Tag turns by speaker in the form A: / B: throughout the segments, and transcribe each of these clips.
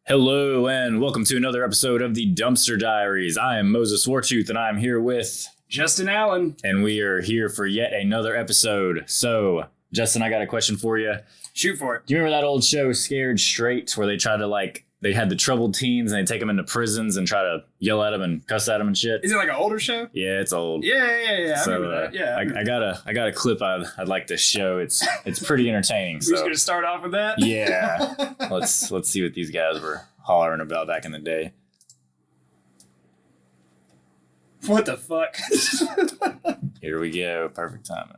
A: Hello and welcome to another episode of the Dumpster Diaries. I am Moses Wartooth and I'm here with
B: Justin Allen.
A: And we are here for yet another episode. So, Justin, I got a question for you.
B: Shoot for it.
A: Do you remember that old show Scared Straight where they tried to they had the troubled teens and they take them into prisons and try to yell at them and cuss at them and shit?
B: Is it like an older show?
A: Yeah, it's old.
B: Yeah.
A: So,
B: I remember that. Yeah.
A: I got a clip I'd like to show. It's pretty entertaining.
B: We're just gonna start off with that.
A: Yeah. let's see what these guys were hollering about back in the day.
B: What the fuck?
A: Here we go. Perfect timing.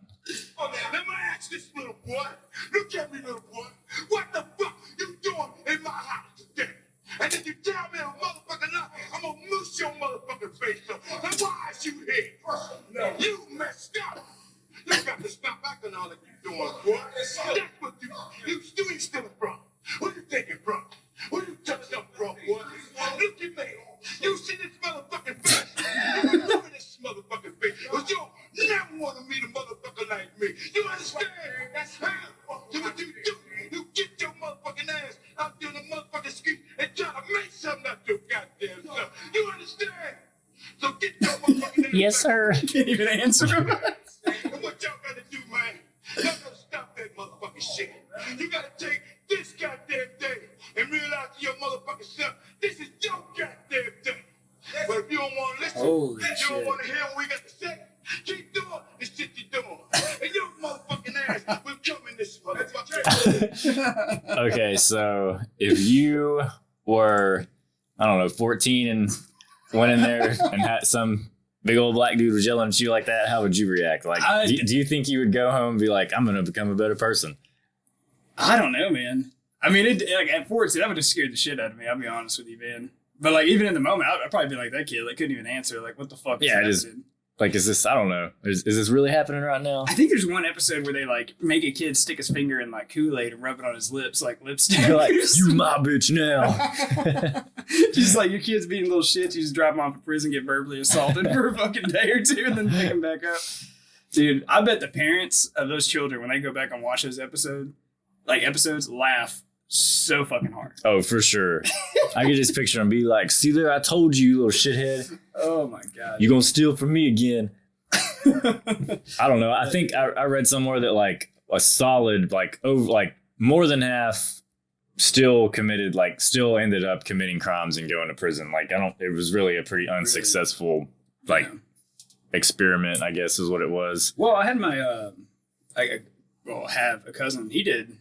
C: Oh, let me ask this little boy. Look at me, little boy. What the fuck you doing in my house today? And then you tell me a motherfucking lie, I'm gonna moose your motherfucking face up. And why is you here? No. You messed up. You got to stop acting all that you doing, boy. That's what you stealing from. Where you taking from? Where you touching up from, boy? Look at me. You see this motherfucking face? You look at this motherfucking face. But you never want to meet a motherfucker like me. You understand? That's how. So what you do? You get your motherfucking ass out there in the motherfucking street and try to make something out your goddamn self. You understand? So get your motherfucking ass.
A: Yes, sir.
B: Can't even answer him.
C: And what y'all gotta do, man? Y'all gotta stop that motherfucking shit. You gotta take this goddamn thing and realize to your motherfucking self, this is your goddamn thing. But if you don't want to listen,
B: Holy
C: you
B: shit.
C: don't want to hear what we got to say, keep doing the shit you're doing. And your motherfucking ass will come in this motherfucker.
A: Okay, so if you were, 14 and went in there and had some big old black dude was yelling at you like that, how would you react? Do you think you would go home and be like, I'm going to become a better person?
B: I don't know, man. I mean, at 14, that would have scared the shit out of me. I'll be honest with you, man. But even in the moment, I'd probably be like that kid. Couldn't even answer. What the fuck?
A: Yeah, is this? I don't know. Is this really happening right now?
B: I think there's one episode where they make a kid stick his finger in Kool-Aid and rub it on his lips like lipstick.
A: You're like, you my bitch now.
B: Just your kid's being little shits, you just drop them off in prison, get verbally assaulted for a fucking day or two, and then pick them back up. Dude, I bet the parents of those children, when they go back and watch those episodes, laugh so fucking hard.
A: Oh, for sure. I could just picture them be like, see there, I told you, you little shithead.
B: Oh my God.
A: You gonna steal from me again. I don't know. I think I read somewhere that a solid, more than half still ended up committing crimes and going to prison. It was really a pretty unsuccessful, experiment, I guess is what it was.
B: Well, I had have a cousin. He did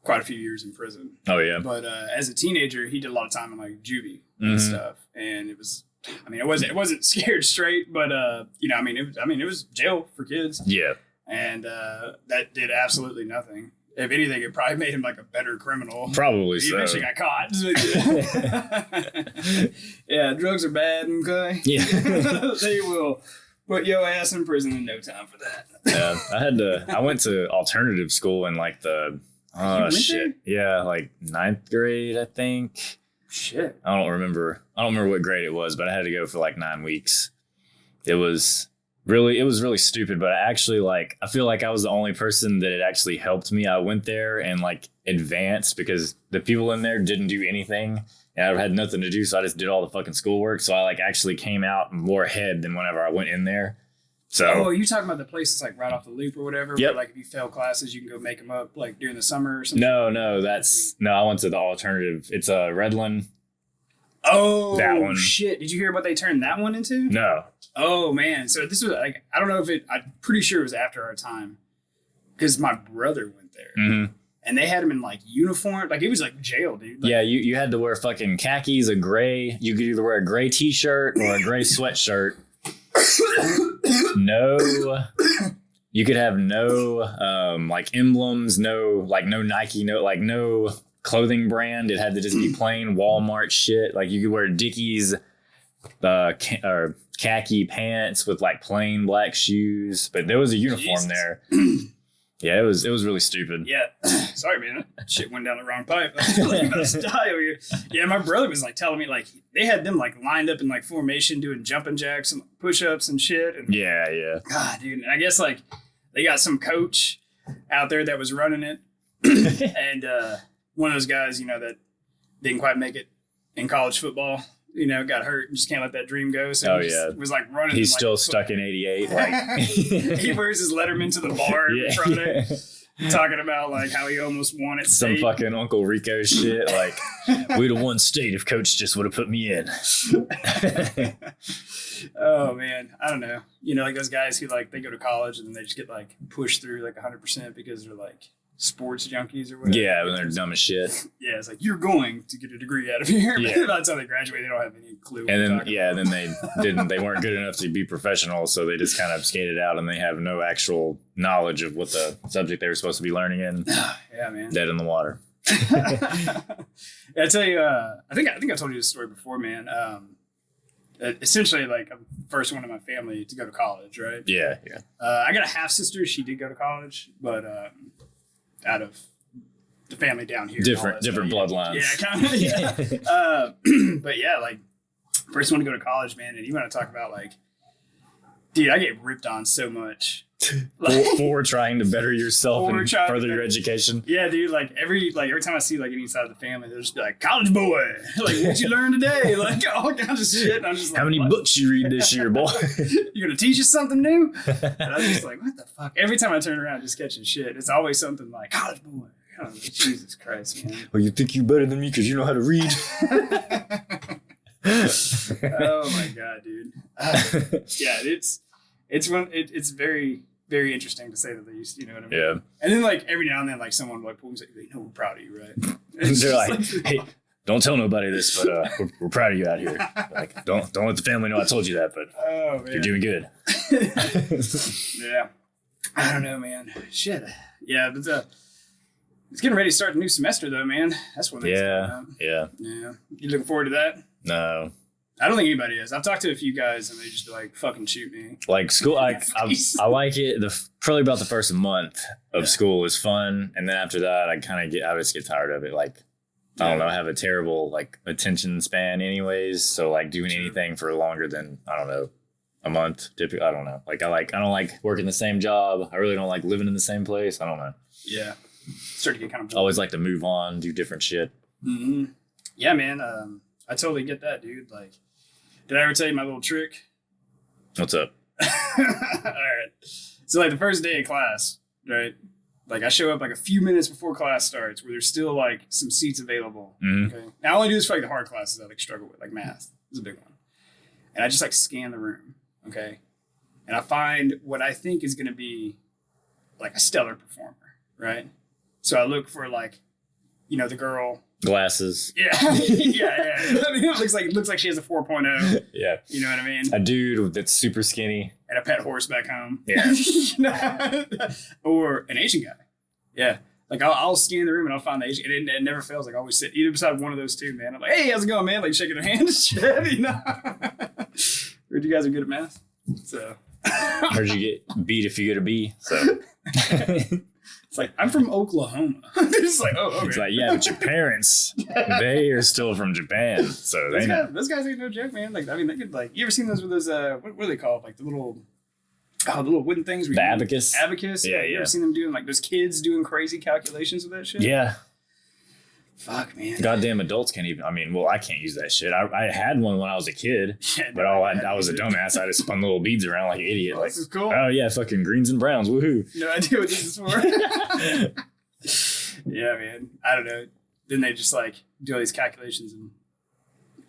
B: quite a few years in prison. Oh yeah. But as a teenager, he did a lot of time in juvie and stuff, and it was. It wasn't Scared Straight, but it was jail for kids. Yeah. And that did absolutely nothing. If anything, it probably made him a better criminal.
A: Probably
B: he
A: so.
B: eventually got caught. Yeah, drugs are bad, okay?
A: Yeah.
B: They will put your ass in prison in no time for that.
A: Yeah, I went to alternative school in the shit. Yeah, ninth grade, I think.
B: Shit.
A: I don't remember what grade it was, but I had to go for 9 weeks. It was really stupid, but I actually I feel like I was the only person that it actually helped me. I went there and advanced because the people in there didn't do anything and I had nothing to do. So I just did all the fucking schoolwork. So I actually came out more ahead than whenever I went in there. So,
B: oh, you talking about the place that's right off the loop or whatever?
A: Yep.
B: Where if you fail classes, you can go make them up during the summer or something?
A: No, I went to the alternative. It's Redland.
B: Oh,
A: that one.
B: Shit. Did you hear what they turned that one into?
A: No.
B: Oh, man. So this was I don't know if I'm pretty sure it was after our time because my brother went there. Mm-hmm. And they had him in uniform. It was jail, dude.
A: Yeah, you had to wear fucking khakis, you could either wear a gray t-shirt or a gray sweatshirt. No, you could have no emblems, no Nike, no clothing brand. It had to just be plain Walmart shit. You could wear Dickies, or khaki pants with plain black shoes, but there was a uniform there. Yeah, it was really stupid.
B: Yeah, sorry, man. That shit went down the wrong pipe. I was about to die over here. Yeah, my brother was telling me they had them lined up in formation doing jumping jacks and push-ups and shit. And,
A: yeah.
B: God, dude. And I guess they got some coach out there that was running it, and one of those guys, that didn't quite make it in college football. You know, got hurt and just can't let that dream go. So was like running.
A: He's still stuck in '88. Like
B: he wears his Letterman to the bar in front of it, talking about like how he almost won it.
A: Some fucking Uncle Rico shit. Like we'd have won state if Coach just would have put me in.
B: Oh man, I don't know. You know, like those guys who like they go to college and then they just get like pushed through like 100% because they're like sports junkies or whatever.
A: Yeah, when they're dumb as shit.
B: Yeah, it's like you're going to get a degree out of here. Yeah. By the time they graduate, they don't have any clue.
A: And then they weren't good enough to be professional, so they just kind of skated out and they have no actual knowledge of what the subject they were supposed to be learning in.
B: Yeah, man.
A: Dead in the water.
B: Yeah, I tell you, I think I told you this story before, man. Essentially, like I'm the first one in my family to go to college, right?
A: Yeah.
B: I got a half sister. She did go to college, but out of the family down here.
A: Different bloodlines.
B: Yeah, kind of. Yeah. But yeah, like first one to go to college, man. And you want to talk about like, dude, I get ripped on so much.
A: For trying to better yourself and further your education.
B: Yeah, dude. Like every time I see like any side of the family, they'll just be like, "College boy, like what'd you learn today?" Like all kinds of shit. And I'm just like,
A: how many books you read this year, boy?
B: You gonna teach us something new? And I'm just like, what the fuck? Every time I turn around, just catching shit. It's always something like college boy. Oh, Jesus Christ, man.
A: Well, you think you better than me because you know how to read.
B: Oh my god, dude. Yeah, it's very, very interesting to say the least. You know what I mean?
A: Yeah.
B: And then like every now and then, like someone like pulls me, like, "No, we're proud of you, right?"
A: They're like, "Hey, don't tell nobody this, but we're proud of you out here. Like, don't let the family know I told you that, but you're doing good."
B: Yeah. I don't know, man. Shit. Yeah, but it's getting ready to start a new semester, though, man. That's what.
A: Yeah.
B: You looking forward to that?
A: No.
B: I don't think anybody is. I've talked to a few guys and they just be like, fucking shoot me.
A: Like school, I like it. Probably about the first month of school is fun. And then after that, I just get tired of it. Like, I don't know, I have a terrible like attention span anyways. So like doing anything for longer than, I don't know, a month, typically, I don't know. Like I don't like working the same job. I really don't like living in the same place. I don't know.
B: Yeah. Start to get kind of bored.
A: Always like to move on, do different shit.
B: Mm-hmm. Yeah, man. I totally get that, dude. Like, did I ever tell you my little trick?
A: What's up?
B: All right. So, like, the first day of class, right? Like, I show up like a few minutes before class starts where there's still, like, some seats available.
A: Mm-hmm.
B: Okay. Now, I only do this for, like, the hard classes I, like, struggle with, like math. Is a big one. And I just, like, scan the room, okay? And I find what I think is going to be, like, a stellar performer, right? So I look for, like, you know, the girl...
A: Glasses.
B: Yeah. Yeah. I mean, it looks like she has a 4.0.
A: Yeah.
B: You know what I mean?
A: A dude that's super skinny.
B: And a pet horse back home.
A: Yeah.
B: Or an Asian guy. Yeah. Like, I'll scan the room and I'll find the Asian. It never fails. Like, I always sit either beside one of those two, man. I'm like, "Hey, how's it going, man?" Like, shaking their hand and shit, you know? Heard you guys are good at math. So.
A: Heard you get beat if you get a B. So.
B: It's like, I'm from Oklahoma. It's like, oh, okay.
A: It's like, yeah, but your parents, they are still from Japan. So they know.
B: Those guys ain't no joke, man. Like, I mean, they could, like, you ever seen those with those, what are they called? Like, the little wooden things?
A: The abacus?
B: Abacus?
A: Yeah.
B: You ever seen them doing, like, those kids doing crazy calculations with that shit?
A: Yeah.
B: Fuck, man.
A: Goddamn adults can't even, I can't use that shit. I had one when I was a kid, but I was a dumbass. I just spun little beads around like an idiot.
B: This is cool.
A: Oh, yeah, fucking greens and browns. Woohoo.
B: No idea what this is for. Yeah, man. I don't know. Then they just, like, do all these calculations and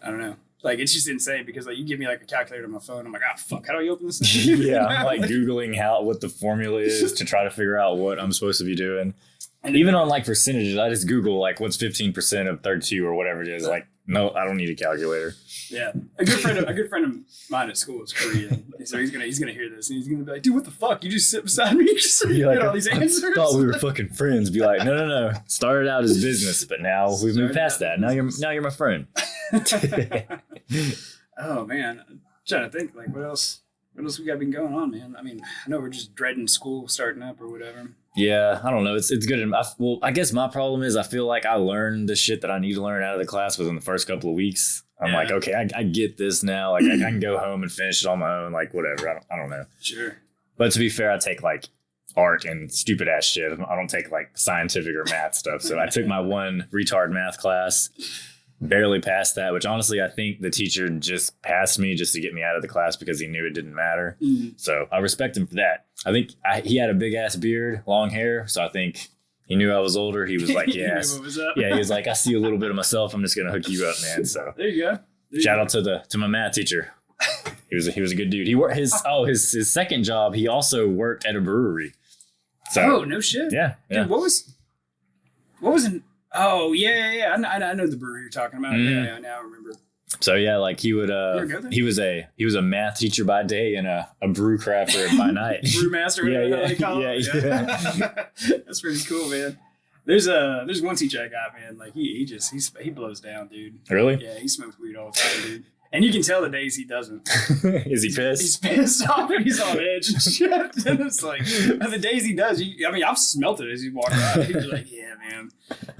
B: I don't know. Like, it's just insane because, like, you give me, like, a calculator on my phone. I'm like, fuck, how do I open this thing?
A: Yeah, I'm, like, Googling what the formula is to try to figure out what I'm supposed to be doing. And even on, like, percentages, I just Google, like, what's 15% of 32 or whatever it is. Like, no, I don't need a calculator.
B: Yeah. A good friend of mine at school is Korean. So he's gonna hear this and he's gonna be like, "Dude, what the fuck? You just sit beside me so you get all these answers?"
A: I thought we were fucking friends. Be like, no. Started out as business, but now we've moved past that. Now you're my friend.
B: Oh man. I'm trying to think, like, what else we got been going on, man? I mean, I know we're just dreading school starting up or whatever.
A: Yeah, I don't know. It's good. I guess my problem is I feel like I learned the shit that I need to learn out of the class within the first couple of weeks. I'm like, okay, I get this now. Like, I can go home and finish it on my own. Like, whatever. I don't know.
B: Sure.
A: But to be fair, I take, like, art and stupid ass shit. I don't take, like, scientific or math stuff. So I took my one retard math class. barely passed that, which honestly, I think the teacher just passed me just to get me out of the class because he knew it didn't matter. So I respect him for that. I think he had a big ass beard, long hair. So I think he knew I was older. He was like, yes. Yeah, he was like, I see a little bit of myself. I'm just going to hook you up, man. So
B: there you go.
A: Shout out to my math teacher. He was a good dude. He worked his second job. He also worked at a brewery. So,
B: no shit.
A: Yeah.
B: Dude, what was in? Oh yeah. I know the brewery you're talking about. Yeah, now I remember.
A: So yeah, like he would. He was a math teacher by day and a brew crafter by night.
B: Brewmaster. Yeah. That's pretty cool, man. There's one teacher I got, man. Like he blows down, dude.
A: Really?
B: Yeah, he smokes weed all the time, dude. And you can tell the days he doesn't.
A: Is he pissed?
B: He's pissed off and he's on edge and shit. And it's like, the days he does, I've smelt it as he walks by. He's like, yeah, man.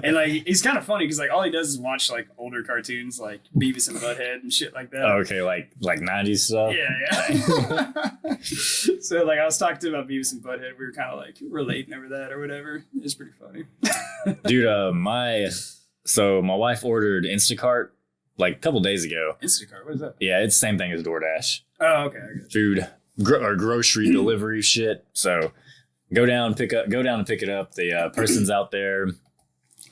B: And like, he's kind of funny because like all he does is watch like older cartoons like Beavis and Butthead and shit like that.
A: Oh, okay, like 90s stuff?
B: Yeah. So like I was talking to him about Beavis and Butthead. We were kind of like relating over that or whatever. It's pretty funny.
A: Dude, my wife ordered Instacart like a couple days ago.
B: Instacart, what is that?
A: Yeah, it's the same thing as DoorDash.
B: Oh, okay.
A: Food or grocery delivery shit. So go down and pick it up. The person's out there.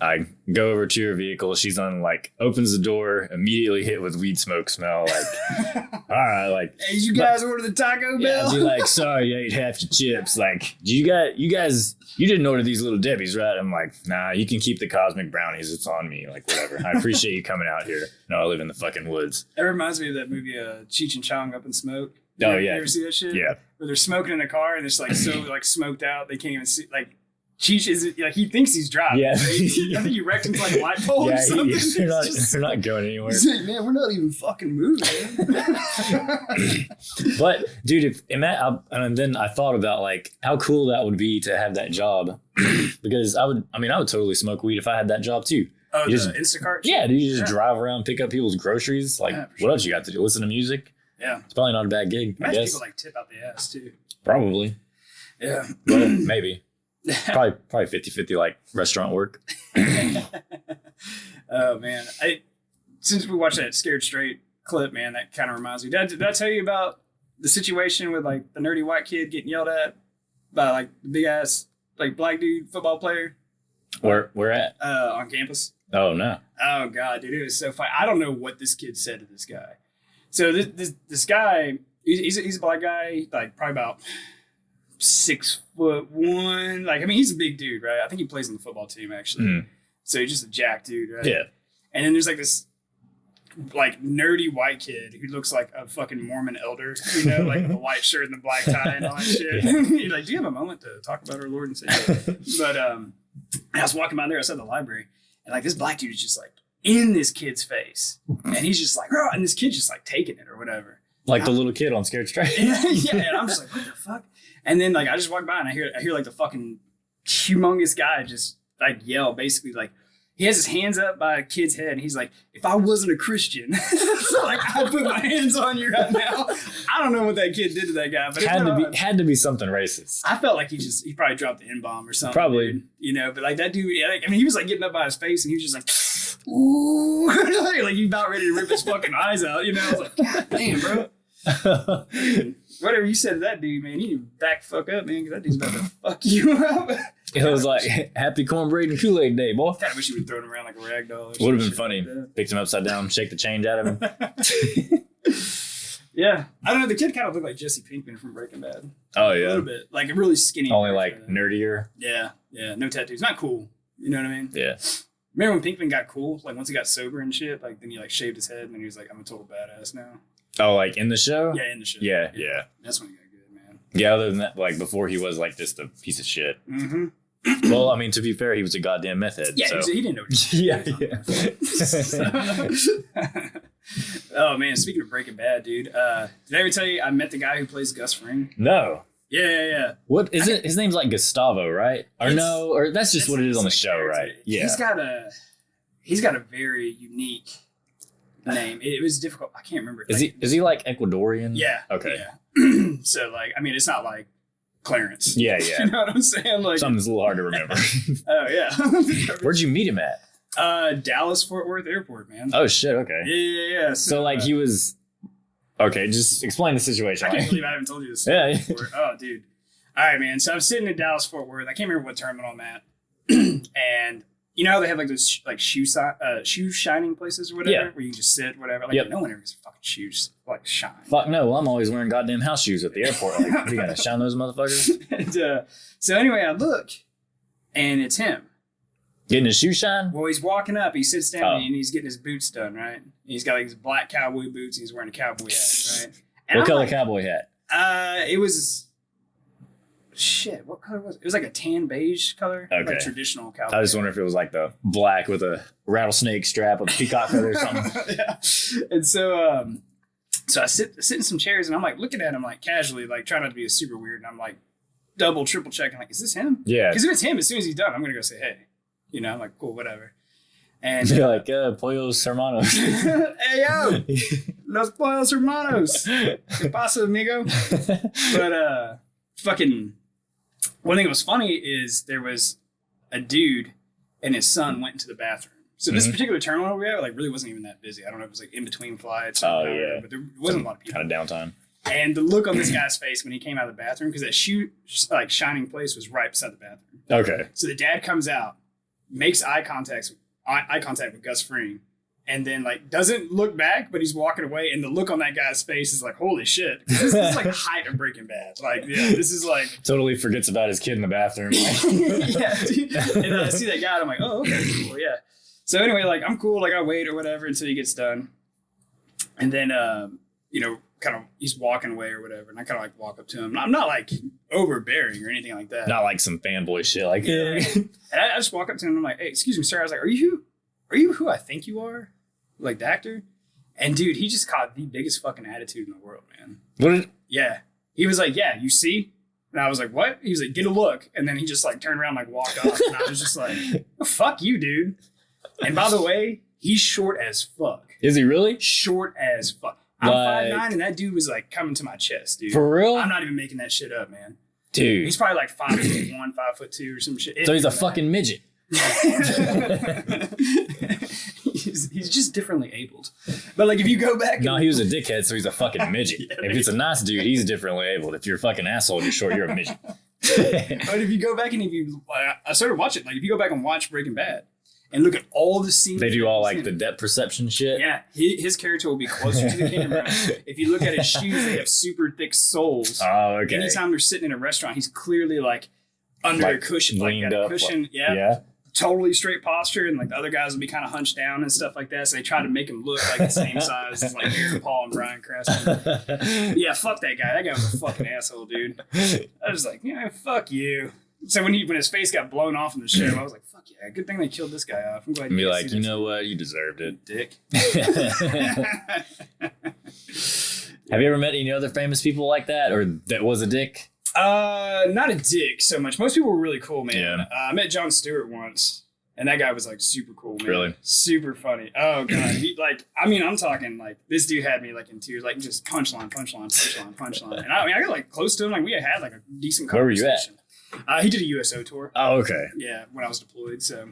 A: I go over to her vehicle. She's opens the door, immediately hit with weed smoke smell. Like, all right, like,
B: hey, you guys order the Taco Bell?
A: Yeah, she's like, sorry, you ate half your chips. Like, you didn't order these Little Debbies, right? I'm like, nah, you can keep the cosmic brownies. It's on me. Like, whatever. I appreciate you coming out here. No, I live in the fucking woods.
B: That reminds me of that movie, Cheech and Chong Up in Smoke.
A: Yeah.
B: You ever see that shit?
A: Yeah.
B: Where they're smoking in a car and it's like so like smoked out they can't even see. Like Cheech is like he thinks he's driving.
A: Yeah.
B: Right? I think he wrecked into like a light pole or something.
A: They're not going anywhere.
B: He's like, man, we're not even fucking moving.
A: But dude, and then I thought about like how cool that would be to have that job because I would totally smoke weed if I had that job too.
B: Oh, the Instacart?
A: Yeah, dude, you just drive around, pick up people's groceries. Like, what else you got to do? Listen to music?
B: Yeah.
A: It's probably not a bad gig, I guess.
B: People like tip out the ass too.
A: Probably.
B: Yeah.
A: Well, maybe. Probably 50-50 like restaurant work.
B: Oh, man. Since we watched that Scared Straight clip, man, that kind of reminds me. Did I tell you about the situation with like the nerdy white kid getting yelled at by like the big ass like black dude football player?
A: Where at?
B: On campus.
A: Oh, no.
B: Oh, God, dude. It was so funny. I don't know what this kid said to this guy. So this guy, he's a black guy, like probably about 6'1". Like, I mean, he's a big dude, right? I think he plays on the football team, actually. Mm. So he's just a jack dude, right?
A: Yeah.
B: And then there's like this like nerdy white kid who looks like a fucking Mormon elder, you know, like the white shirt and the black tie and all that shit. You're like, do you have a moment to talk about our Lord and Savior? But I was walking by there outside the library, and like this black dude is just like in this kid's face, and he's just like, oh, and this kid's just like taking it or whatever.
A: Like the little kid on Scared Straight.
B: Yeah, and I'm just like, what the fuck? And then like I just walk by and I hear like the fucking humongous guy just like yell, basically like he has his hands up by a kid's head and he's like, if I wasn't a Christian, so like I put my hands on you right now. I don't know what that kid did to that guy, but
A: had to be something racist.
B: I felt like he probably dropped the N-bomb or something.
A: Probably.
B: Dude, you know, but like that dude, I mean, he was like getting up by his face and he was just like, ooh, like he about ready to rip his fucking eyes out, you know? I was like, God damn, bro. Whatever you said to that dude, man, you need to back the fuck up, man, because that dude's about to fuck you up.
A: It was like happy cornbread and Kool-Aid day, boy.
B: I kind of wish you would throw him around like a rag doll.
A: Would have been funny. Like picked him upside down, shake the change out of him.
B: Yeah. I don't know. The kid kind of looked like Jesse Pinkman from Breaking Bad.
A: Oh, yeah.
B: A little bit. Like a really skinny.
A: Only like nerdier.
B: Yeah. Yeah. No tattoos. Not cool. You know what I mean?
A: Yeah.
B: Remember when Pinkman got cool? Like once he got sober and shit, like then he like shaved his head and then he was like, I'm a total badass now.
A: Oh, like in the show?
B: Yeah, in the show.
A: Yeah.
B: That's when he got good, man.
A: Yeah, other than that, like before he was like just a piece of shit.
B: Mm-hmm.
A: Well, I mean, to be fair, he was a goddamn meth head.
B: Yeah,
A: so.
B: he didn't know what he was
A: Yeah.
B: Oh, man, speaking of Breaking Bad, dude, did I ever tell you I met the guy who plays Gus Fring?
A: No.
B: Yeah.
A: What is it? His name's like Gustavo, right? Or no, or that's just what it is on the show, right? Yeah.
B: He's got a very unique name. It was difficult. I can't remember.
A: Is he like Ecuadorian?
B: Yeah.
A: Okay.
B: Yeah. So like, I mean, it's not like Clarence.
A: Yeah.
B: You know what I'm saying? Like
A: something's a little hard to remember.
B: Oh yeah.
A: Where'd you meet him at?
B: Dallas Fort Worth Airport, man.
A: Oh shit. Okay.
B: Yeah.
A: So like he was. Okay, just explain the situation.
B: I can't believe I haven't told you this.
A: Yeah.
B: Oh, dude. All right, man. So I'm sitting in Dallas Fort Worth. I can't remember what terminal I'm at, and you know how they have like those like shoe shining places or whatever, where you can just sit, whatever. Like no one ever gets fucking shoes like shine.
A: Fuck no, I'm always wearing goddamn house shoes at the airport. Like you gotta shine those motherfuckers.
B: And, so anyway, I look, and it's him.
A: Getting his shoe shine?
B: Well, he's walking up. He sits down and he's getting his boots done, right? And he's got like his black cowboy boots. And he's wearing a cowboy hat, right? And
A: what color cowboy hat?
B: It was shit. What color was it? It was like a tan beige color, like traditional cowboy.
A: I just wonder if it was like the black with a rattlesnake strap with a peacock feather or something.
B: Yeah. And so, so I sit in some chairs and I'm like looking at him like casually, like trying not to be super weird. And I'm like double, triple checking, like, is this him?
A: Yeah.
B: Because if it's him, as soon as he's done, I'm gonna go say, hey. You know, I'm like, cool, whatever. And
A: you're like, pollos hermanos.
B: Hey, yo, los pollos hermanos. ¿Qué pasa, amigo? But fucking, one thing that was funny is there was a dude and his son went into the bathroom. So this particular terminal we had, like, really wasn't even that busy. I don't know if it was like in between flights. But there wasn't a lot of people.
A: Kind of downtime.
B: And the look on this guy's face when he came out of the bathroom, because that like shining place was right beside the bathroom.
A: Okay.
B: So the dad comes out, makes eye contact with Gus Fring, and then like doesn't look back, but he's walking away, and the look on that guy's face is like, holy shit. This is like height of Breaking Bad. Like, yeah, this is like
A: totally forgets about his kid in the bathroom.
B: Yeah, dude. And I see that guy and I'm like, oh, okay, cool, yeah. So anyway, like I'm cool, like I wait or whatever until he gets done. And then you know, kind of he's walking away or whatever, and I kind of like walk up to him. I'm not like overbearing or anything like that.
A: Not like some fanboy shit, like
B: And I just walk up to him and I'm like, hey, excuse me, sir. I was like, are you who I think you are? Like the actor? And dude, he just caught the biggest fucking attitude in the world, man. Yeah. He was like, yeah, you see? And I was like, what? He was like, get a look. And then he just like turned around and like walked off. And I was just like, oh, fuck you, dude. And by the way, he's short as fuck.
A: Is he really?
B: Short as fuck. I'm 5'9", and that dude was like coming to my chest, dude.
A: For real?
B: I'm not even making that shit up, man.
A: Dude.
B: He's probably like 5'1", 5'2" or some shit.
A: So he's a fucking midget.
B: he's just differently abled. But like if you go back...
A: No, he was a dickhead, so he's a fucking midget. Yeah, if it's a nice dude, he's differently abled. If you're a fucking asshole and you're short, you're a midget.
B: But if you go back and I started watching, like if you go back and watch Breaking Bad, and look at all the scenes.
A: They do all like the depth perception shit.
B: Yeah, his character will be closer to the camera. If you look at his shoes, they have super thick soles.
A: Oh, okay.
B: Anytime they're sitting in a restaurant, he's clearly like under a cushion, like got a cushion. Like, yeah. Totally straight posture, and like the other guys will be kind of hunched down and stuff like that. So they try to make him look like the same size as like Aaron Paul and Bryan Cranston. Yeah, fuck that guy. That guy was a fucking asshole, dude. I was like, yeah, fuck you. So when his face got blown off in the show, I was like, fuck yeah, good thing they killed this guy off. I'm glad you
A: be like, you know what? You deserved it.
B: Dick.
A: Have you ever met any other famous people like that? Or that was a dick?
B: Not a dick so much. Most people were really cool, man.
A: Yeah.
B: I met Jon Stewart once, and that guy was like super cool, man.
A: Really?
B: Super funny. Oh god. He like, I mean, I'm talking like this dude had me like in tears, like just punchline. And I got like close to him, like we had like a decent conversation.
A: Where were you at?
B: He did a USO tour.
A: Oh, okay.
B: Yeah, when I was deployed. So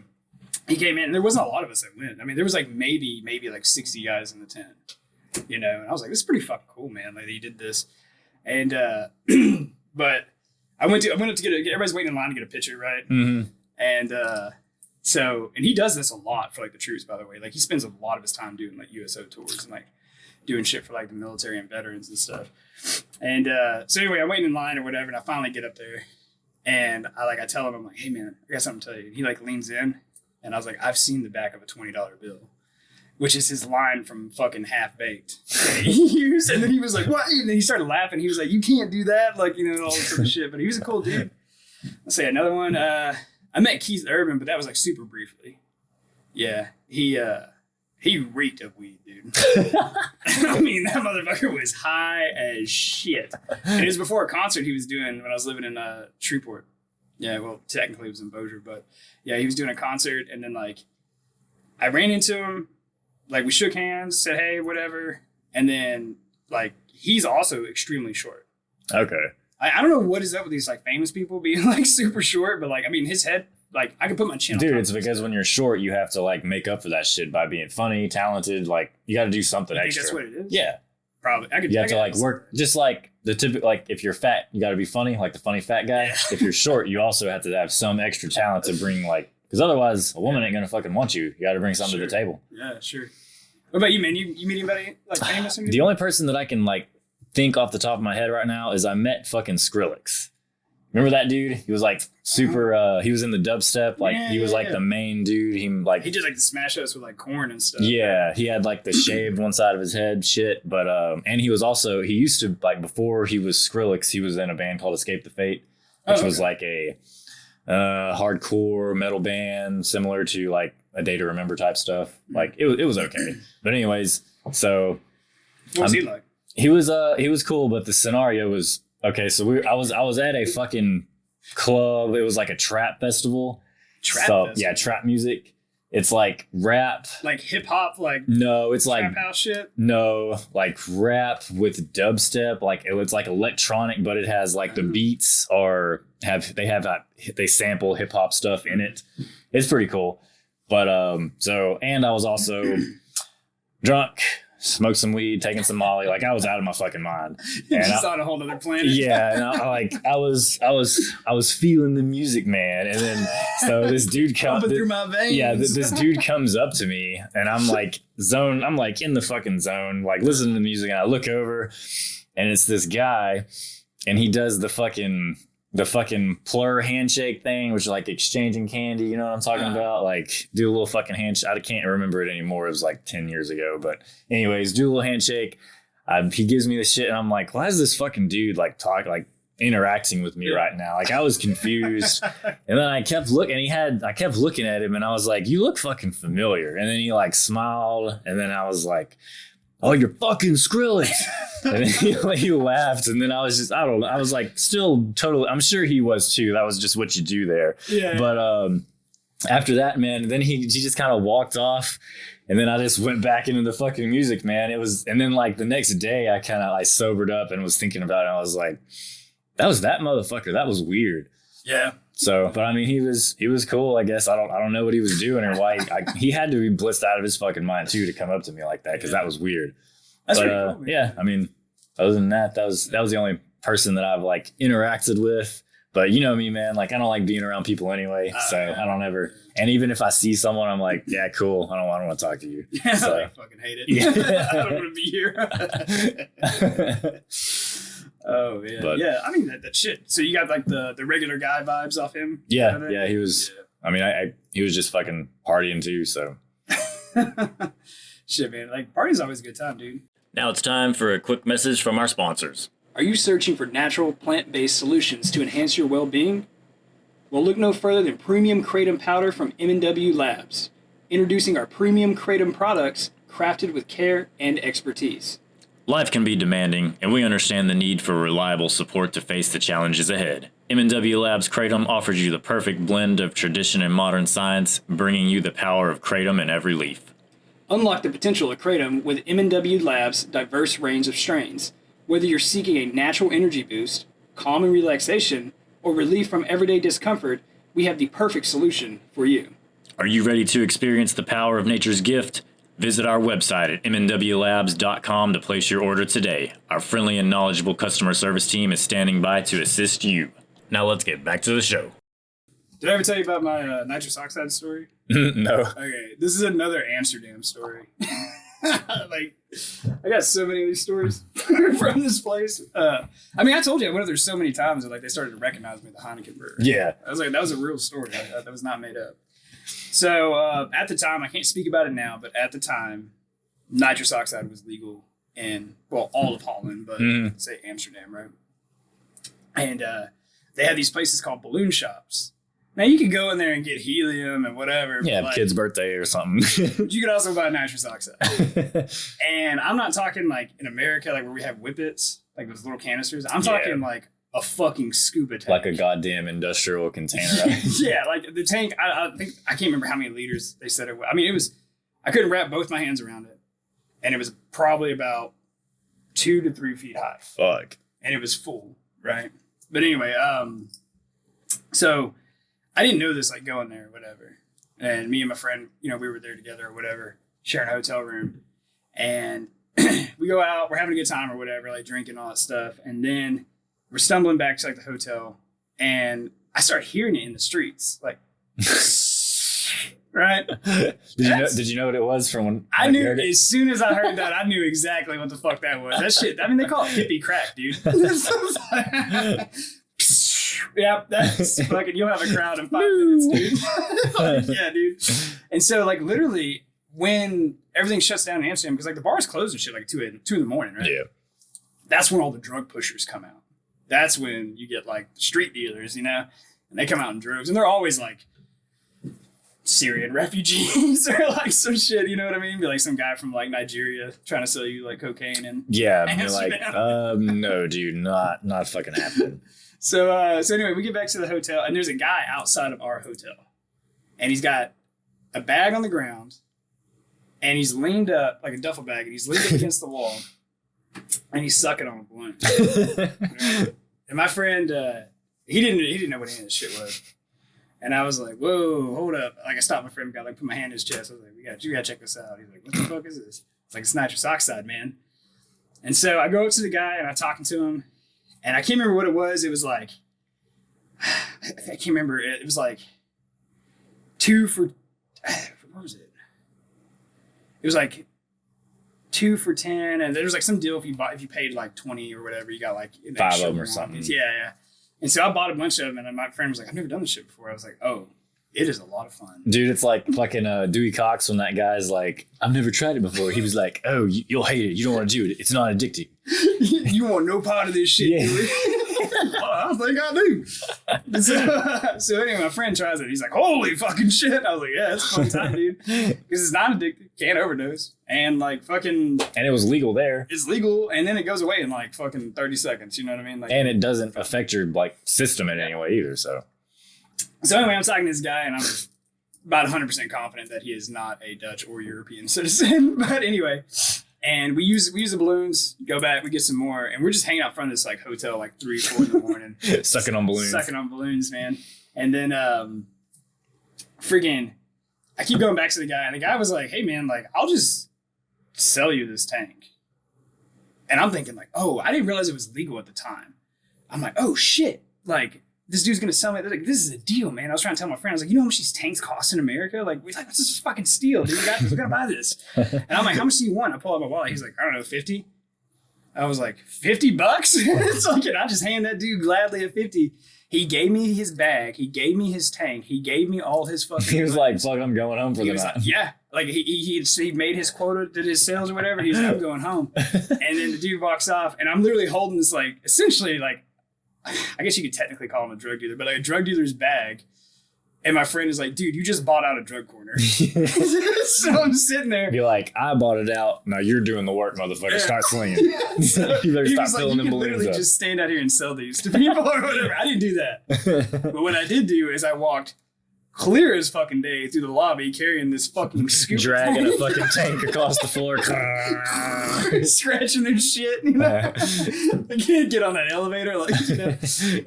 B: he came in, and there wasn't a lot of us that went. I mean, there was like maybe like 60 guys in the tent, you know. And I was like, this is pretty fucking cool, man. Like he did this, and but I went up to get everybody's waiting in line to get a picture, right?
A: Mm-hmm.
B: And and he does this a lot for like the troops, by the way. Like he spends a lot of his time doing like USO tours and like doing shit for like the military and veterans and stuff. And so anyway, I'm waiting in line or whatever, and I finally get up there. And I tell him, I'm like, hey man, I got something to tell you. And he like leans in, and I was like, I've seen the back of a $20 bill, which is his line from fucking Half Baked. And then he was like, what? And then he started laughing. He was like, you can't do that. Like, you know, all this sort of shit. But he was a cool dude. Let's say another one. I met Keith Urban, but that was like super briefly. Yeah. He reeked of weed, dude. I mean, that motherfucker was high as shit. And it was before a concert he was doing when I was living in Shreveport. Yeah, well, technically it was in Bossier, but yeah, he was doing a concert, and then like I ran into him, like we shook hands, said hey, whatever, and then like he's also extremely short.
A: Okay.
B: I don't know what is up with these like famous people being like super short, but like I mean his head like I could put my chin.
A: Dude, it's because when you're short, you have to like make up for that shit by being funny, talented. Like you got to do something extra.
B: That's what it is.
A: Yeah,
B: probably.
A: You have to like work just like the typical. Like if you're fat, you got to be funny, like the funny fat guy. Yeah. If you're short, you also have to have some extra talent to bring like. Because otherwise, a woman ain't gonna fucking want you. You got to bring something to the table.
B: Yeah, sure. What about you, man? You meet anybody like famous?
A: The only person that I can like think off the top of my head right now is I met fucking Skrillex. Remember that dude? He was like super. He was in the dubstep. Like he was like the main dude. He
B: did like the smash ups with like corn and stuff.
A: Yeah, he had like the shaved one side of his head shit. But and he was also he used to like before he was Skrillex, he was in a band called Escape the Fate, which was like a hardcore metal band similar to like A Day to Remember type stuff. Like it was okay. But anyways, so
B: what was he like?
A: He was cool, but the scenario was. Okay, so I was at a fucking club. It was like a trap festival. Festival? Yeah, trap music. It's like rap.
B: Like hip hop, like
A: no, it's
B: trap
A: like
B: house shit.
A: No, like rap with dubstep. Like it's like electronic, but it has like the beats they sample hip hop stuff in it. It's pretty cool. But and I was also drunk. Smoked some weed, taking some Molly. Like I was out of my fucking mind.
B: And just on a whole other planet.
A: Yeah, and I was feeling the music, man. And then so this dude comes
B: through my veins.
A: Yeah, this dude comes up to me, and I'm like I'm like in the fucking zone, like listening to music, and I look over, and it's this guy, and he does the fucking plur handshake thing, which is like exchanging candy. You know what I'm talking about? Like do a little fucking handshake. I can't remember it anymore. It was like 10 years ago. But anyways, do a little handshake. He gives me this shit. And I'm like, why is this fucking dude like interacting with me right now? Like I was confused. And then I kept looking at him and I was like, you look fucking familiar. And then he like smiled. And then I was like, oh, you're fucking Skrillex. And then he laughed. And then I was just, I don't know. I was like, still totally, I'm sure he was too. That was just what you do there.
B: Yeah.
A: But after that, man, then he just kind of walked off. And then I just went back into the fucking music, man. And then like the next day I kind of like sobered up and was thinking about it. And I was like, that was that motherfucker. That was weird.
B: Yeah.
A: So, but I mean, he was cool, I guess. I don't know what he was doing or why he had to be blitzed out of his fucking mind too to come up to me like that. Cause that was weird.
B: That's pretty cool, man.
A: Yeah. I mean, other than that, that was the only person that I've like interacted with, but you know me, man, like I don't like being around people anyway. So I don't ever, and even if I see someone, I'm like, yeah, cool. I don't want to talk to you.
B: Yeah,
A: so,
B: I fucking hate it. Yeah. I don't want to be here. Oh yeah, but, yeah. I mean that shit. So you got like the regular guy vibes off him.
A: Yeah, yeah. He was. Yeah. I mean, he was just fucking partying too. So.
B: Shit, man. Like party's always a good time, dude.
A: Now it's time for a quick message from our sponsors.
B: Are you searching for natural plant-based solutions to enhance your well-being? Well, look no further than Premium Kratom Powder from M&W Labs. Introducing our Premium Kratom products crafted with care and expertise.
A: Life can be demanding, and we understand the need for reliable support to face the challenges ahead. M&W Labs Kratom offers you the perfect blend of tradition and modern science, bringing you the power of Kratom in every leaf.
B: Unlock the potential of Kratom with M&W Labs' diverse range of strains. Whether you're seeking a natural energy boost, calm and relaxation, or relief from everyday discomfort, we have the perfect solution for you.
A: Are you ready to experience the power of nature's gift? Visit our website at mnwlabs.com to place your order today. Our friendly and knowledgeable customer service team is standing by to assist you. Now let's get back to the show.
B: Did I ever tell you about my Nitrous Oxide story?
A: No.
B: Okay, this is another Amsterdam story. Like, I got so many of these stories from this place. I mean, I told you I went up there so many times that like they started to recognize me at the Heineken Brewery.
A: Yeah.
B: I was like, that was a real story. That was not made up. So at the time, I can't speak about it now, but at the time, nitrous oxide was legal in, well, all of Holland, but say Amsterdam, right? And they had these places called balloon shops. Now, you could go in there and get helium and whatever.
A: Yeah, like, kid's birthday or something.
B: You could also buy nitrous oxide. And I'm not talking like in America, like where we have whippets, like those little canisters. I'm talking like a fucking scuba tank.
A: Like a goddamn industrial container.
B: Yeah, like the tank, I think, I can't remember how many liters they said it was. I mean, I couldn't wrap both my hands around it. And it was probably about 2 to 3 feet high.
A: Fuck.
B: And it was full, right? But anyway, so I didn't know this, like, going there or whatever. And me and my friend, you know, we were there together or whatever, sharing a hotel room. And we go out, we're having a good time or whatever, like drinking, all that stuff. And then we're stumbling back to, like, the hotel. And I start hearing it in the streets, like, right?
A: Did you know what it was from when
B: I knew as soon as I heard that, I knew exactly what the fuck that was. That shit, I mean, they call it hippie crack, dude. Yeah, that's fucking, you'll have a crowd in 5 minutes, dude. Like, yeah, dude. And so, like, literally, when everything shuts down in Amsterdam, because, like, the bars close and shit, like, 2 in the morning, right?
A: Yeah.
B: That's when all the drug pushers come out. That's when you get, like, the street dealers, you know? And they come out in droves. And they're always, like, Syrian refugees or, like, some shit, you know what I mean? Be like some guy from, like, Nigeria trying to sell you, like, cocaine and...
A: Yeah, and you're like, no, dude, not fucking happening.
B: So anyway, we get back to the hotel, and there's a guy outside of our hotel. And he's got a bag on the ground, and he's leaned up, like a duffel bag, and he's leaned up against the wall, and he's sucking on a balloon. Right? And my friend, he didn't know what any of this shit was. And I was like, whoa, hold up. Like, I stopped my friend, got, like, put my hand in his chest. I was like, you gotta check this out. He's like, what the fuck is this? It's like, it's nitrous oxide, man. And so I go up to the guy, and I'm talking to him. And I can't remember what it was. It was like, I can't remember. It was like 2 for, what was it? It was like 2 for 10. And there was like some deal if you paid like 20 or whatever, you got like
A: 5 of them or something.
B: Yeah. And so I bought a bunch of them, and my friend was like, I've never done this shit before. I was like, oh, it is a lot of fun.
A: Dude, it's like fucking Dewey Cox when that guy's like, I've never tried it before. He was like, oh, you'll hate it. You don't want to do it. It's not addicting.
B: You want no part of this shit,
A: yeah.
B: Dude. I think I do. So anyway, my friend tries it. He's like, holy fucking shit. I was like, yeah, it's a fun time, dude. Because it's not addictive. Can't overdose. And like fucking...
A: And it was legal there.
B: It's legal. And then it goes away in like fucking 30 seconds. You know what I mean? Like,
A: and it doesn't affect your like system in any way either, so...
B: So anyway, I'm talking to this guy, and I'm about 100% confident that he is not a Dutch or European citizen. But anyway, and we use the balloons, go back, we get some more, and we're just hanging out front of this like hotel like 3, 4 in the morning.
A: Sucking on balloons,
B: man. And then freaking, I keep going back to the guy, and the guy was like, hey man, like, I'll just sell you this tank. And I'm thinking like, oh, I didn't realize it was legal at the time. I'm like, oh shit, like, this dude's gonna sell me. Like, this is a deal, man. I was trying to tell my friend, I was like, you know how much these tanks cost in America? Like, we're like, this is fucking steal, dude. We gotta buy this. And I'm like, how much do you want? I pull out my wallet. He's like, I don't know, 50. I was like, $50? It's like, and I just hand that dude gladly a 50. He gave me his bag. He gave me his tank. He gave me all his fucking.
A: He was like, fuck, I'm going home for the night.
B: Like, yeah. Like he made his quota, did his sales or whatever. He's like, I'm going home. And then the dude walks off, and I'm literally holding this, like, essentially, like, I guess you could technically call him a drug dealer, but like a drug dealer's bag. And my friend is like, dude, you just bought out a drug corner. So I'm sitting there.
A: Be like, I bought it out. Now you're doing the work, motherfucker. Yeah. Start slinging. Yeah. So you better stop filling them balloons literally up. Just stand out here and sell these to people or whatever. I didn't do that. But what I did do is I walked clear as fucking day through the lobby carrying this fucking scoop. Dragging a fucking tank across the floor. Scratching their shit, you know? I can't get on that elevator. Like, you know?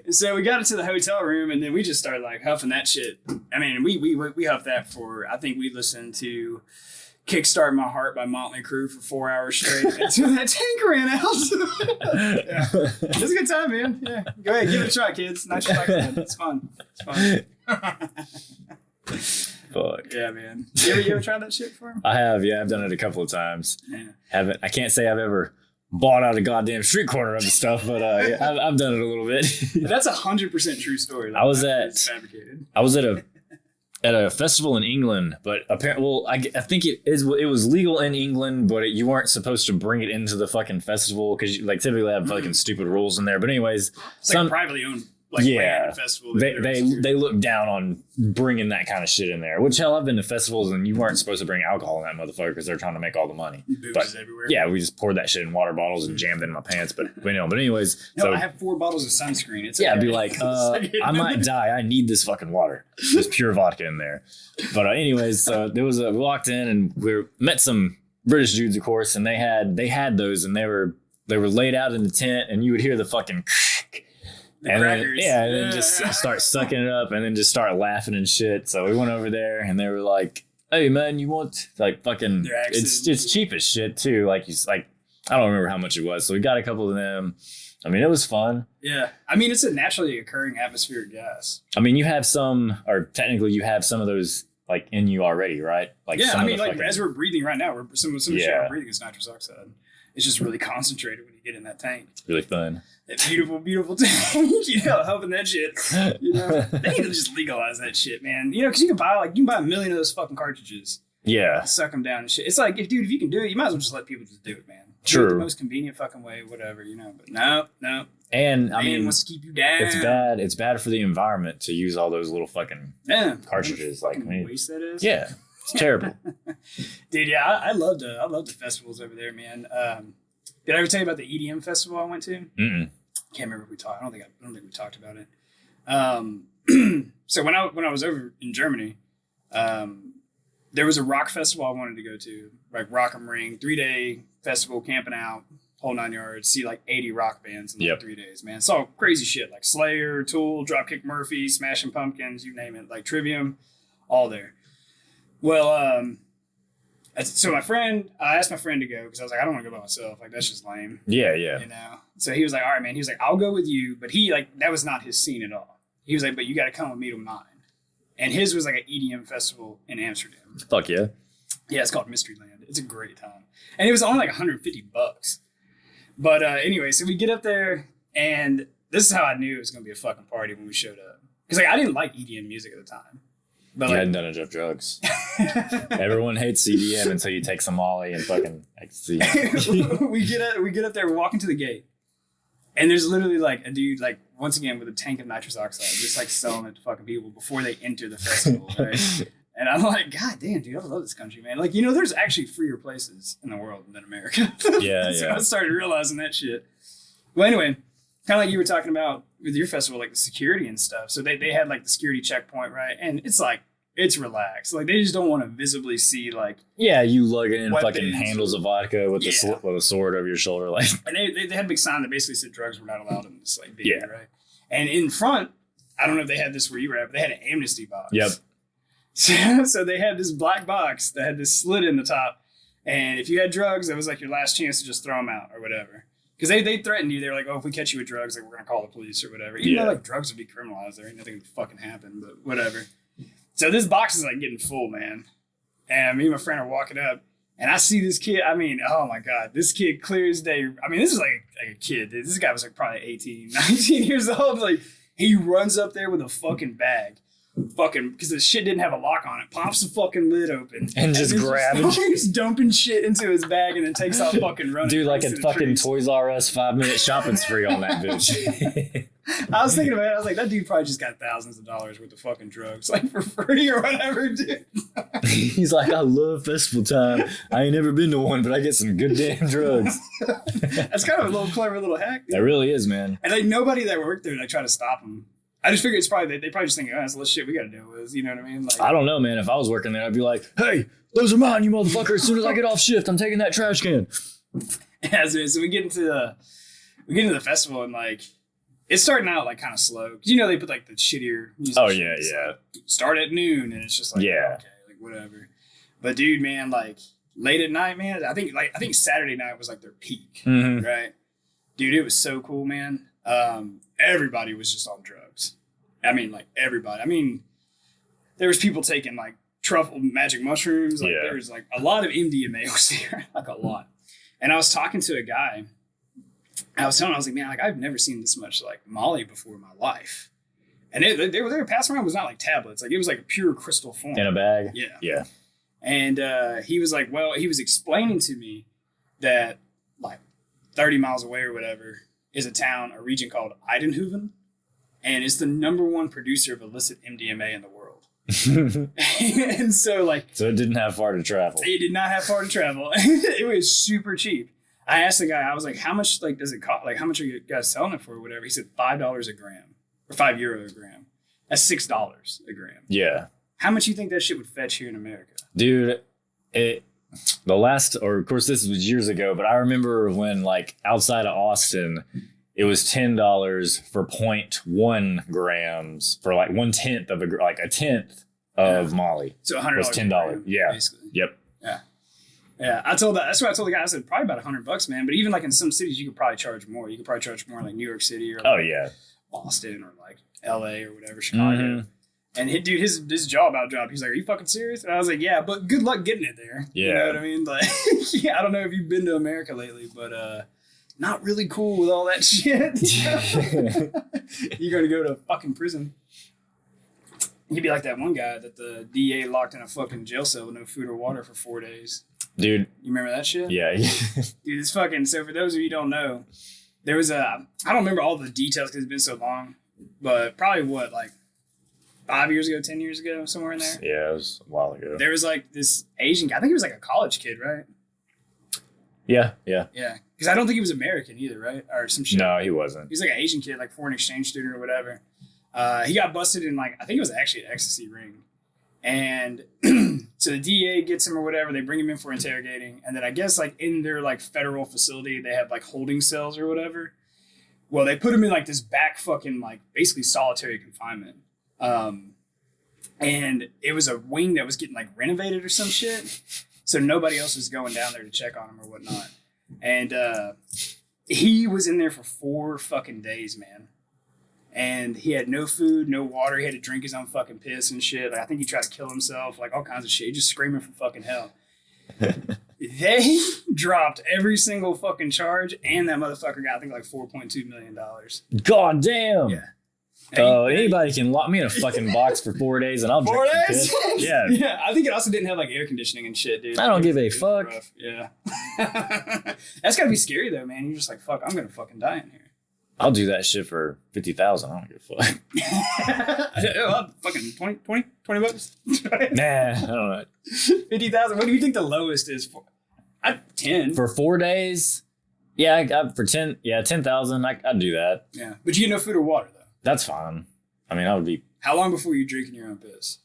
A: So we got into the hotel room, and then we just started like huffing that shit. I mean, we huffed that for, I think we listened to Kickstart My Heart by Motley Crue for 4 hours straight until that tank ran out. Yeah. It was a good time, man. Yeah. Go ahead, give it a try, kids. Nitrous oxide. It's fun. It's fun. Fuck. Yeah, man. You ever tried that shit before? I have, yeah. I've done it a couple of times. Yeah. I can't say I've ever bought out a goddamn street corner of the stuff, but yeah, I've done it a little bit. That's 100% true story. Like, I was at a festival in England, but apparently, well, I think it was legal in England, but you weren't supposed to bring it into the fucking festival because you like typically have fucking stupid rules in there. But anyways, it's like privately owned. Like, yeah, festival. They look down on bringing that kind of shit in there. Which, hell, I've been to festivals and you weren't supposed to bring alcohol in that motherfucker because they're trying to make all the money. Booze everywhere. Yeah, we just poured that shit in water bottles and jammed it in my pants. But anyways, no, so I have 4 bottles of sunscreen. It's I'd be like, I might die. I need this fucking water. There's pure vodka in there. But anyways, so we walked in and we met some British dudes, of course, and they had those and they were laid out in the tent, and you would hear the fucking and crackers. And then just start sucking it up and then just start laughing and shit. So we went over there and they were like, hey man, you want like fucking, it's cheap as shit too. Like I don't remember how much it was. So we got a couple of them. I mean, it was fun.
B: Yeah. I mean, it's a naturally occurring atmospheric gas.
A: I mean, you have some, or technically you have some of those like in you already, right? Like
B: yeah, I mean, like as we're breathing right now, some of the shit we're breathing is nitrous oxide. It's just really concentrated when you get in that tank.
A: It's really fun.
B: That beautiful, beautiful tank, helping that shit. They need to just legalize that shit, man. Because you can buy a million of those fucking cartridges.
A: Yeah.
B: Suck them down and shit. It's like, if you can do it, you might as well just let people just do it, man.
A: True.
B: The most convenient fucking way, whatever, But no.
A: And I mean,
B: wants to keep you down.
A: It's bad for the environment to use all those little fucking cartridges. Like,
B: waste that is.
A: Yeah, it's terrible.
B: Dude, yeah, I loved the festivals over there, man. Did I ever tell you about the EDM festival I went to?
A: Mm-mm.
B: Can't remember if we talked. I don't think we talked about it. So when I was over in Germany, there was a rock festival I wanted to go to, like Rock am Ring, 3-day festival, camping out, whole 9 yards, see like 80 rock bands in 3 days, man. Saw crazy shit like Slayer, Tool, Dropkick Murphys, Smashing Pumpkins, you name it, like Trivium, all there. Well, so I asked my friend to go because I was like, I don't want to go by myself. Like, that's just lame.
A: Yeah.
B: So he was like, all right, man. He was like, I'll go with you. But that was not his scene at all. He was like, but you got to come with me to mine. And his was like an EDM festival in Amsterdam.
A: Fuck yeah.
B: Yeah, it's called Mysteryland. It's a great time. And it was only like $150. But anyway, so we get up there, and this is how I knew it was going to be a fucking party when we showed up. Because I didn't like EDM music at the time. But
A: you hadn't done enough drugs. Everyone hates EDM until you take some Molly and fucking ecstasy.
B: we get up there, we're walking to the gate. And there's literally like a dude, like once again with a tank of nitrous oxide, just like selling it to fucking people before they enter the festival, right? And I'm like, God damn, dude, I love this country, man. Like, there's actually freer places in the world than America.
A: Yeah,
B: so I started realizing that shit. Well, anyway, kind of like you were talking about with your festival, like the security and stuff. So they had like the security checkpoint, right? And it's like, it's relaxed. Like, they just don't want to visibly see, like...
A: Yeah, you lugging in fucking handles of vodka with a sword over your shoulder. Like,
B: and they had a big sign that basically said drugs were not allowed in this, like, venue, right? And in front, I don't know if they had this where you were at, but they had an amnesty box.
A: Yep.
B: So they had this black box that had this slit in the top. And if you had drugs, that was like your last chance to just throw them out or whatever. Because they threatened you. They were like, oh, if we catch you with drugs, like, we're going to call the police or whatever. Even though, like, drugs would be criminalized. There ain't nothing to fucking happen, but whatever. So this box is like getting full, man. And me and my friend are walking up, and I see this kid. I mean, oh my God, this kid clear as day. I mean, this is like a kid. This guy was like probably 18, 19 years old. Like, he runs up there with a fucking bag. Fucking, because the shit didn't have a lock on it, pops the fucking lid open
A: and just grabbing,
B: just dumping shit into his bag and then takes off fucking running.
A: Dude, like a fucking Toys R Us 5-minute shopping spree on that bitch.
B: I was thinking about it. I was like, that dude probably just got thousands of dollars worth of fucking drugs, like for free or whatever, dude.
A: He's like, I love festival time. I ain't never been to one, but I get some good damn drugs.
B: That's kind of a little clever little hack.
A: That really is, man.
B: And like nobody that worked there, like, try to stop him. I just figured it's probably, they probably just think, oh, that's the shit we got to deal with. You know what I mean? Like,
A: I don't know, man. If I was working there, I'd be like, hey, those are mine, you motherfucker. As soon as I get off shift, I'm taking that trash can.
B: Yeah, so we get into the festival, and like, it's starting out like kind of slow. Cause they put like the shittier music.
A: Oh yeah, yeah.
B: Like, start at noon, and it's just like, okay, like whatever. But dude, man, like late at night, man, I think Saturday night was like their peak, right? Dude, it was so cool, man. Everybody was just on drugs. I mean, like everybody. I mean, there was people taking like truffle magic mushrooms. Like there was like a lot of MDMA was there, like a lot. And I was talking to a guy. I was like, man, like I've never seen this much like Molly before in my life. And they were passing around was not like tablets. Like it was like a pure crystal form.
A: In a bag?
B: Yeah.
A: Yeah.
B: And he was like, well, he was explaining to me that like 30 miles away or whatever is a region called Eindhoven. And it's the #1 producer of illicit MDMA in the world. And so it
A: didn't have far to travel.
B: It did not have far to travel. It was super cheap. I asked the guy, I was like, how much does it cost? Like, how much are you guys selling it for or whatever? He said $5 a gram or €5 a gram. That's $6 a gram.
A: Yeah.
B: How much you think that shit would fetch here in America?
A: Dude, of course this was years ago, but I remember when like outside of Austin, it was $10 for 0.1 grams for like 1/10 of a tenth of Molly.
B: So $100
A: was $10. Yeah.
B: Basically.
A: Yep.
B: Yeah. Yeah. That's what I told the guy. I said probably about $100, man. But even like in some cities, you could probably charge more. You could probably charge more in like New York City or like Boston or like LA or whatever, Chicago.
A: Mm-hmm.
B: And his jaw about dropped. He's like, "Are you fucking serious?" And I was like, "Yeah, but good luck getting it there."
A: Yeah.
B: You know what I mean? Like, I don't know if you've been to America lately, but not really cool with all that shit. You're gonna go to fucking prison. You'd be like that one guy that the DA locked in a fucking jail cell with no food or water for 4 days.
A: Dude.
B: You remember that shit?
A: Yeah.
B: Dude, it's fucking, so for those of you who don't know, there was I don't remember all the details because it's been so long, but probably like 5 years ago, 10 years ago, somewhere in there.
A: Yeah, it was a while ago.
B: There was like this Asian guy, I think he was like a college kid, right?
A: Yeah.
B: Yeah. Because I don't think he was American either, right? Or some shit.
A: No, he wasn't.
B: He was like an Asian kid, like foreign exchange student or whatever. He got busted in like, I think it was actually an ecstasy ring. And so the DEA gets him or whatever. They bring him in for interrogating. And then I guess like in their like federal facility, they have like holding cells or whatever. Well, they put him in like this back fucking like basically solitary confinement. And it was a wing that was getting like renovated or some shit. So nobody else was going down there to check on him or whatnot. And he was in there for 4 fucking days, man. And he had no food, no water. He had to drink his own fucking piss and shit. Like, I think he tried to kill himself, like all kinds of shit. Just screaming for fucking hell. They dropped every single fucking charge, and that motherfucker got, I think, like $4.2 million.
A: God damn.
B: Yeah.
A: Anybody can lock me in a fucking box for 4 days and I'll
B: 4
A: drink
B: days?
A: some piss. Yeah.
B: Yeah. I think it also didn't have like air conditioning and shit, dude.
A: I don't give a fuck.
B: Rough. Yeah. That's gotta be scary though, man. You're just like, fuck, I'm gonna fucking die in here.
A: I'll do that shit for 50,000. I don't give a fuck.
B: Fucking 20 bucks?
A: Nah, I don't know.
B: 50,000. What do you think the lowest is for? 10.
A: For 4 days? Yeah, for 10. Yeah, 10,000. I'd do that.
B: Yeah, but you get no food or water though.
A: That's fine. I mean, I would be.
B: How long before you're drinking your own piss?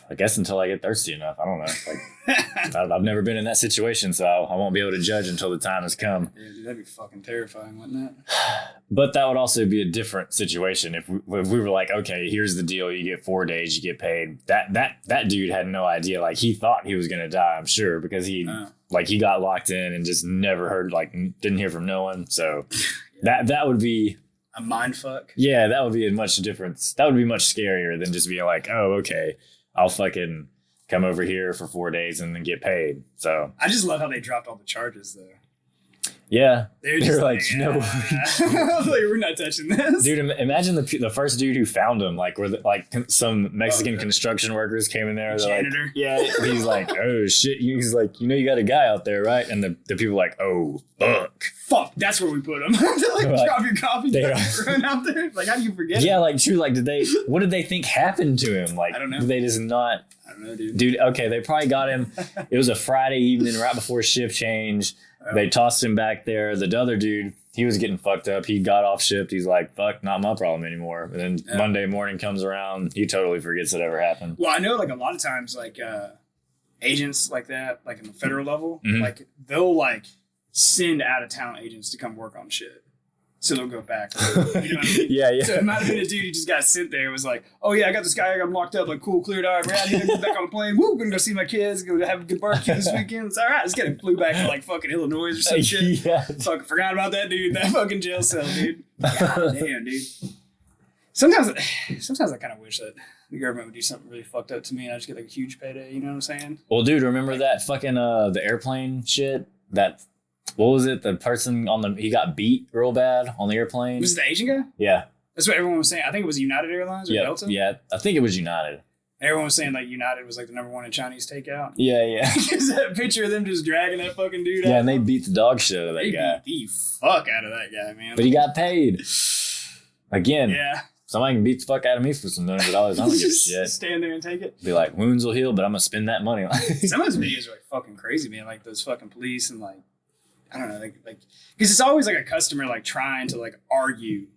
A: I guess until I get thirsty enough. I don't know. Like, I've never been in that situation, so I won't be able to judge until the time has come.
B: Yeah, dude, that'd be fucking terrifying, wouldn't it?
A: But that would also be a different situation if we were like, okay, here's the deal: you get 4 days, you get paid. That dude had no idea. Like, he thought he was gonna die. I'm sure because he got locked in and just never heard, like, didn't hear from no one. So that would be
B: a mind fuck.
A: Yeah, that would be a much different. That would be much scarier than just being like, oh, okay, I'll fucking come over here for 4 days and then get paid. So
B: I just love how they dropped all the charges though.
A: Yeah,
B: they're
A: like, no,
B: like, we're not touching this,
A: dude. Imagine the first dude who found him, like, where some Mexican construction workers came in there.
B: Janitor.
A: Like, yeah, he's like, oh shit. He's like, you got a guy out there, right? And the people are like, oh fuck,
B: that's where we put him. Like, drop your coffee, run out there. Like, how do you forget?
A: Yeah, like, true. Like, what did they think happened to him? Like,
B: I don't know.
A: Did they just not?
B: I don't know, dude.
A: Dude, okay, they probably got him. It was a Friday evening, right before shift change. They tossed him back there. The other dude, he was getting fucked up. He got off shift. He's like, fuck, not my problem anymore. And then Monday morning comes around. He totally forgets it ever happened.
B: Well, I know, like, a lot of times, like, agents like that, like in the federal level, like, they'll, like, send out-of-town agents to come work on shit. So they'll go back. You know what I mean?
A: Yeah.
B: So it might have been a dude who just got sent there. It was like, oh yeah, I got this guy. I'm locked up. Like, cool, cleared out. We're out here. Get back on the plane. Woo, gonna go see my kids. Go have a good barbecue this weekend. It's all right. Let's get him. Flew back to like fucking Illinois or some shit.
A: Yeah.
B: Fucking forgot about that dude. That fucking jail cell, dude. God damn, dude. Sometimes I kind of wish that the government would do something really fucked up to me and I just get like a huge payday. You know what I'm saying?
A: Well, dude, remember that fucking the airplane shit? What was it? The person he got beat real bad on the airplane.
B: Was it the Asian guy?
A: Yeah.
B: That's what everyone was saying. I think it was United Airlines or Delta.
A: Yeah, I think it was United.
B: Everyone was saying like United was like the #1 in Chinese takeout.
A: Yeah.
B: Because that picture of them just dragging that fucking dude out.
A: Yeah, and they beat the dog shit out of that guy.
B: They beat the fuck out of that guy, man.
A: But he got paid. Again.
B: Yeah.
A: Somebody can beat the fuck out of me for some millions of dollars. I don't give a shit.
B: Stand there and take it.
A: Be like, wounds will heal, but I'm going to spend that money.
B: Some of those videos are like fucking crazy, man. Like those fucking police and like, I don't know, like, because it's always like a customer like trying to like argue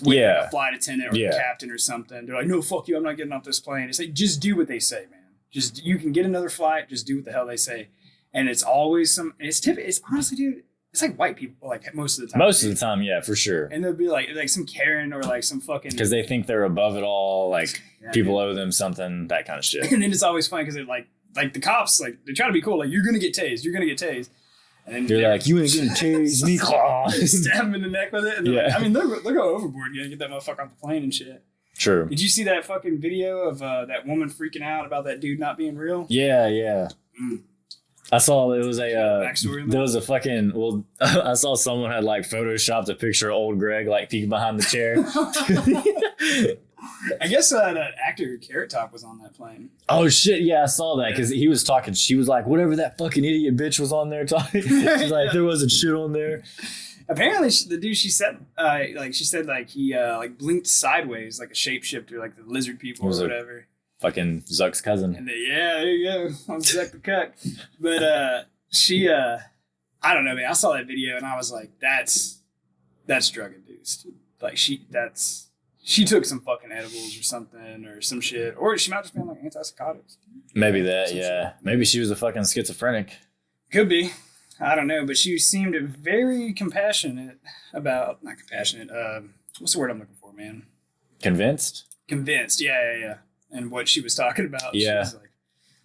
B: with like, a flight attendant or a captain or something. They're like, no, fuck you, I'm not getting off this plane. It's like, just do what they say, man. You can get another flight, just do what the hell they say. And it's always it's honestly, dude, It's like white people, like most of the time.
A: Most of the time, yeah, for sure.
B: And they'll be like some Karen or like some fucking...
A: Because they think they're above it all, like people owe them something, that kind of shit.
B: And then it's always funny because they're like the cops, like they try to be cool, like you're gonna get tased, and then
A: they're like, you ain't gonna tase me.
B: Stab him in the neck with it. And like, I mean, they'll go overboard, get that motherfucker off the plane and shit.
A: True.
B: Did you see that fucking video of that woman freaking out about that dude not being real?
A: Yeah. I saw it was there was a fucking I saw someone had like photoshopped a picture of old Greg like peeking behind the chair.
B: I guess that actor Carrot Top was on that plane.
A: Oh shit, yeah, I saw that because he was talking. She was like, whatever that fucking idiot bitch was on there talking. She's like, there wasn't shit on there.
B: Apparently, the dude she said he like blinked sideways like a shapeshifter, like the lizard people or whatever.
A: Fucking Zuck's cousin.
B: And there you go. I'm Zuck the cuck. But she I don't know, man. I saw that video and I was like, that's drug induced. Like she took some fucking edibles or something or some shit. Or she might just be on like antipsychotics.
A: Maybe that, yeah. Shit. Maybe she was a fucking schizophrenic.
B: Could be. I don't know, but she seemed very compassionate about, not compassionate, what's the word I'm looking for, man?
A: Convinced,
B: yeah. And what she was talking about.
A: Yeah.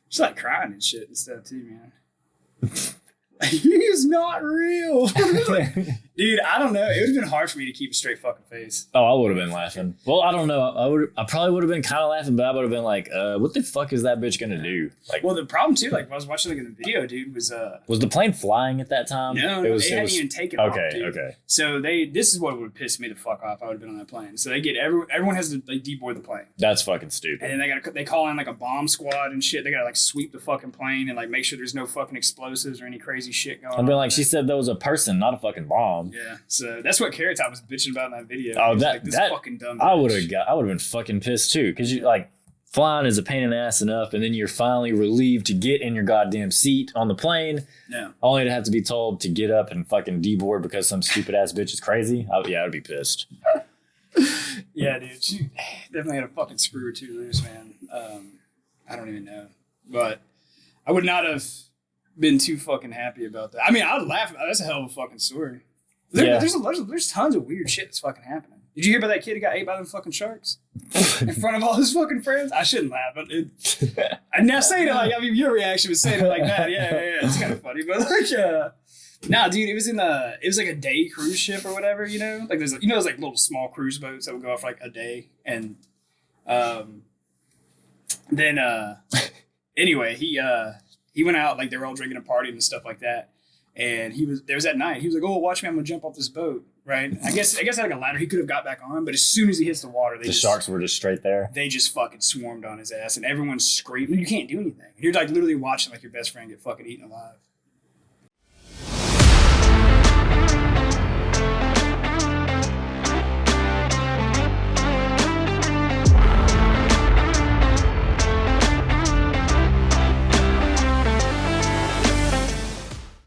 B: She's like crying and shit and stuff too, man. He's not real. Dude, I don't know. It would have been hard for me to keep a straight fucking face.
A: Oh, I would have been laughing. Well, I don't know. I probably would have been kind of laughing, but I would have been like, what the fuck is that bitch gonna do? Like,
B: well, the problem too, like when I was watching like the video, dude, was the plane
A: flying at that time?
B: No, they hadn't even taken off.
A: Okay.
B: So this is what would piss me the fuck off. I would have been on that plane. So they get everyone has to like deboard the plane.
A: That's fucking stupid.
B: And then they call in like a bomb squad and shit. They gotta like sweep the fucking plane and like make sure there's no fucking explosives or any crazy shit going on.
A: I'd be like, she said there was a person, not a fucking bomb.
B: Yeah. So that's what Carrot Top was bitching about in that video.
A: Oh,
B: that fucking dumb.
A: I would have been fucking pissed too, because you like flying is a pain in the ass enough, and then you're finally relieved to get in your goddamn seat on the plane.
B: Yeah.
A: Only to have to be told to get up and fucking deboard because some stupid ass bitch is crazy. I'd be pissed.
B: Yeah, dude. She definitely had a fucking screw or two loose, man. I don't even know, but I would not have been too fucking happy about that. I mean, I'd laugh. That's a hell of a fucking story. There's tons of weird shit that's fucking happening. Did you hear about that kid who got ate by them fucking sharks in front of all his fucking friends? I shouldn't laugh, but I'm now saying it like, I mean, your reaction was saying it like that. Yeah, it's kind of funny, but like, nah, dude, it was like a day cruise ship or whatever, you know? Like there's like little small cruise boats that would go off for like a day, and then anyway, he went out, like they were all drinking and partying and stuff like that. And there was that night. He was like, "Oh, watch me! I'm gonna jump off this boat." Right? I guess like a ladder. He could have got back on, but as soon as he hits the water,
A: the sharks were just straight there.
B: They just fucking swarmed on his ass, and everyone's screaming. You can't do anything. You're like literally watching like your best friend get fucking eaten alive.